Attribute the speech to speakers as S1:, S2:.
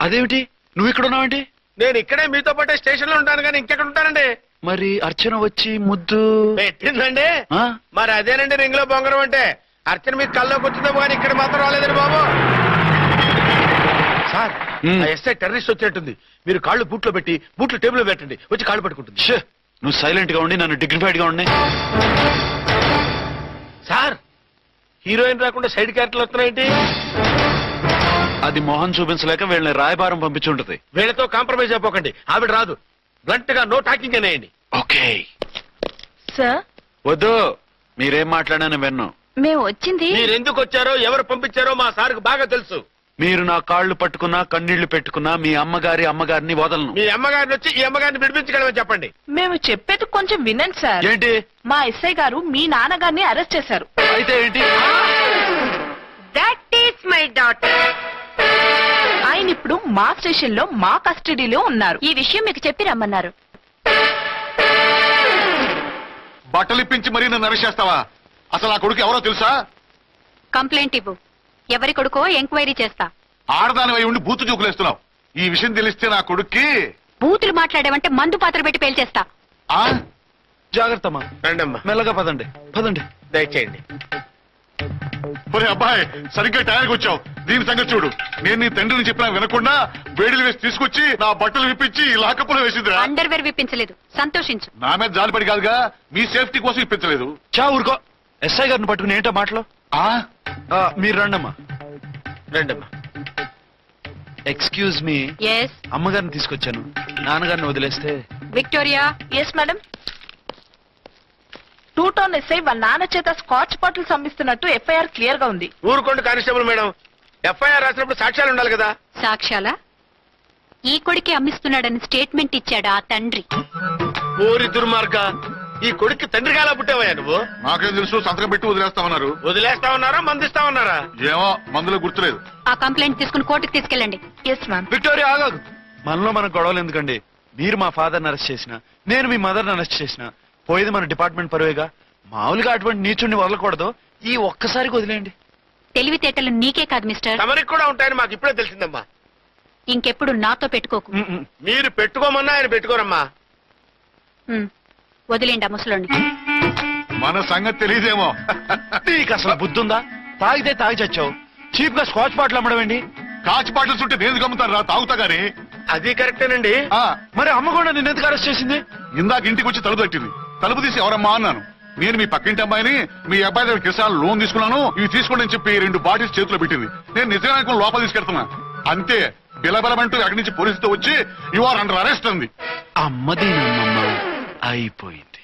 S1: అదేమిటి నువ్వు ఇక్కడ ఉన్నావేంటి?
S2: నేను ఇక్కడే మీతో పాటే స్టేషన్ లో ఉంటాను కానీ ఇంకెక్కడ ఉంటానండి.
S1: మరి అర్చన వచ్చి ముద్దు
S2: పెట్టిందండి.
S1: ఆ?
S2: మరి అదేనండి రింగ్ లో బొంగరం అంటే. అర్చన మీ కల్లోకి వచ్చిందో కానీ ఇక్కడ మాత్రం రాలేదండి బాబు. సార్ ఎస్ఐ టెర్రరిస్ట్ వచ్చినట్టుంది. మీరు కాళ్ళు బూట్లో పెట్టి బూట్లు టేబుల్ లో పెట్టండి, వచ్చి కాళ్ళు పట్టుకుంటుంది.
S1: నువ్వు సైలెంట్ గా ఉండి నన్ను డిగ్నిఫైడ్ గా ఉండి.
S2: సార్ హీరోయిన్ రాకుండా సైడ్ క్యారెక్టర్లు వస్తున్నాయేంటి?
S1: అది మొహం చూపించలేక వీళ్ళని రాయబారం పంపించుంటది.
S2: వీళ్ళతో కాంప్రమైజ్ అయిపోకండి, ఆవిడ రాదు. బ్లంట్ గా నో టాకింగ్ అనేయండి.
S1: ఓకే
S3: సార్
S1: వద్దు, మీరేం మాట్లాడానని విన్ను.
S3: మేము వచ్చింది
S2: మీరు ఎందుకు వచ్చారో ఎవరు పంపించారో మా సార్కు బాగా తెలుసు.
S1: మీరు నా కాళ్ళు పట్టుకున్నా కన్నీళ్లు పెట్టుకున్నా మీ అమ్మగారిని వదలను.
S2: మీ అమ్మగారిని వచ్చి ఈ అమ్మగారిని విడిపించగలమని చెప్పండి.
S3: మేము చెప్పేది కొంచెం వినండి సార్.
S1: ఏంటి?
S3: మా ఎస్ఐ గారు మీ నాన్నగారిని అరెస్ట్ చేశారు.
S1: అయితే ఏంటి?
S3: That is my daughter. ఆయన ఇప్పుడు మా స్టేషన్ లో మా కస్టడీలో ఉన్నారు. ఈ విషయం మీకు చెప్పి రమ్మన్నారు.
S4: బట్టలు ఇప్పించి మరీ నన్ను అరెస్ట్ చేస్తావా? అసలు ఆ కొడుకు ఎవరో తెలుసా?
S5: కంప్లైంట్ ఇవ్వు. ఎవరి కొడుకో ఎంక్వైరీ చేస్తా.
S4: ఆడదానివై ఉండి బూతు చూకులేస్తున్నావు. ఈ విషయం తెలిస్తే నా కొడుక్కి
S5: బూతులు మాట్లాడేవంటే మందు పాత్ర పెట్టి పేల్చేస్తా.
S4: ఆ
S1: జాగ్రత్తమ్మా,
S2: రండమ్మా,
S1: మెల్లగా పదండి పదండి.
S2: దయచేయండి.
S4: ఒరే అబ్బాయి, సరిగ్గా టైంకి వచ్చావు. దీని సంగతి చూడు. నేను నీ తండ్రిని చెప్పినా వినకుండా వేడిలు వేసి తీసుకొచ్చి నా బట్టలు విప్పించి లాకప్పులో వేసిందిరా.
S5: అండర్వేర్ విప్పించలేదు, సంతోషించు.
S4: నా మీద జాలిపడి కాదుగా, మీ సేఫ్టీ కోసం ఇప్పించలేదు.
S1: చా ఊరుకో. ఎస్ఐ గారిని పట్టుకుని ఏంటో మాటలు. మీరు రండమ్మా.
S2: రండమ్మా.
S1: Excuse me.
S5: ఎస్
S1: అమ్మగారిని తీసుకొచ్చాను. నాన్నగారిని వదిలేస్తే.
S5: Victoria.
S3: Yes madam. 2 town SI వాళ్ళ నాన్న చేత స్కాచ్ బాటిల్స్ అమ్మిస్తున్నట్టు ఎఫ్ఐఆర్ క్లియర్ గా ఉంది.
S2: ఊరుకోండి కానిస్టేబుల్ మేడం. ఎఫ్ఐఆర్ రాసినప్పుడు సాక్ష్యాలు ఉండాలి కదా.
S5: సాక్ష్యాలా? ఈ కొడుకే అమ్మిస్తున్నాడని స్టేట్మెంట్ ఇచ్చాడా ఆ తండ్రి?
S2: ఊరి దుర్మార్గ, ఈ కొడుక్కి తండ్రిగా ఎలా పుట్టావయ్యా నువ్వు?
S4: నాకేం తెలుసు, సంతకం పెట్టి వదిలేస్తామన్నారు.
S2: వదిలేస్తా ఉన్నారా మందిస్తా ఉన్నారా?
S4: ఏమో, మందులో గుర్తులేదు.
S5: ఆ కంప్లైంట్ తీసుకుని కోర్టుకు తీసుకెళ్ళండి.
S3: Yes ma'am.
S1: విక్టోరియా ఆగాగు. మనలో మన గొడవలు ఎందుకండి? మీరు మా ఫాదర్ని అరెస్ట్ చేసిన, నేను మీ మదర్ని అరెస్ట్ చేసిన, పోయేది మన డిపార్ట్మెంట్ పరువేగా. మామూలుగా అటువంటి నీచుడిని వదలకూడదు. ఈ ఒక్కసారికి వదిలేయండి.
S5: తెలివితేటలు నీకే కాదు మిస్టర్,
S2: తమరికి కూడా ఉంటాయని మాకు ఇప్పుడే తెలిసిందమ్మా.
S5: ఇంకెప్పుడు నాతో పెట్టుకోకు.
S2: మీరు పెట్టుకోమన్నా ఆయన పెట్టుకోరమ్మా.
S5: వదిలేండి ఆ ముసలోని.
S4: మన సంగతి తెలియదేమో.
S1: నీకు అసలు బుద్ధి ఉందా? తాగితే తాగి చచ్చావు. చీప్ గా స్కాచ్ బాటిల్ అమ్మడమేంటి?
S4: కాచి బాటిల్స్ ఉంటే నేను గమ్ముతాను రా, తాగుతా గాని.
S2: అది కరెక్టేనండి.
S1: మరి అమ్మ కూడా నిన్ను ఎందుకు అరెస్ట్ చేసింది?
S4: ఇందాక ఇంటికి వచ్చి తలుపు తట్టింది. తలుపు తీసి ఎవరమ్మా అన్నాను. నేను మీ పక్కింటి అమ్మాయిని, మీ అబ్బాయి దగ్గర కిసాన్ లోన్ తీసుకున్నాను, ఇవి తీసుకోండి అని చెప్పి 2 బాటిల్స్ చేతిలో పెట్టింది. నేను నిజంగా లోపల తీసుకెళ్తున్నా. అంతే, బిలబలమంటూ అక్కడి నుంచి పోలీసుతో వచ్చి యు ఆర్ అండర్ అరెస్ట్ అంది.
S1: అమ్మది నమ్మమ్మ అయిపోయింది.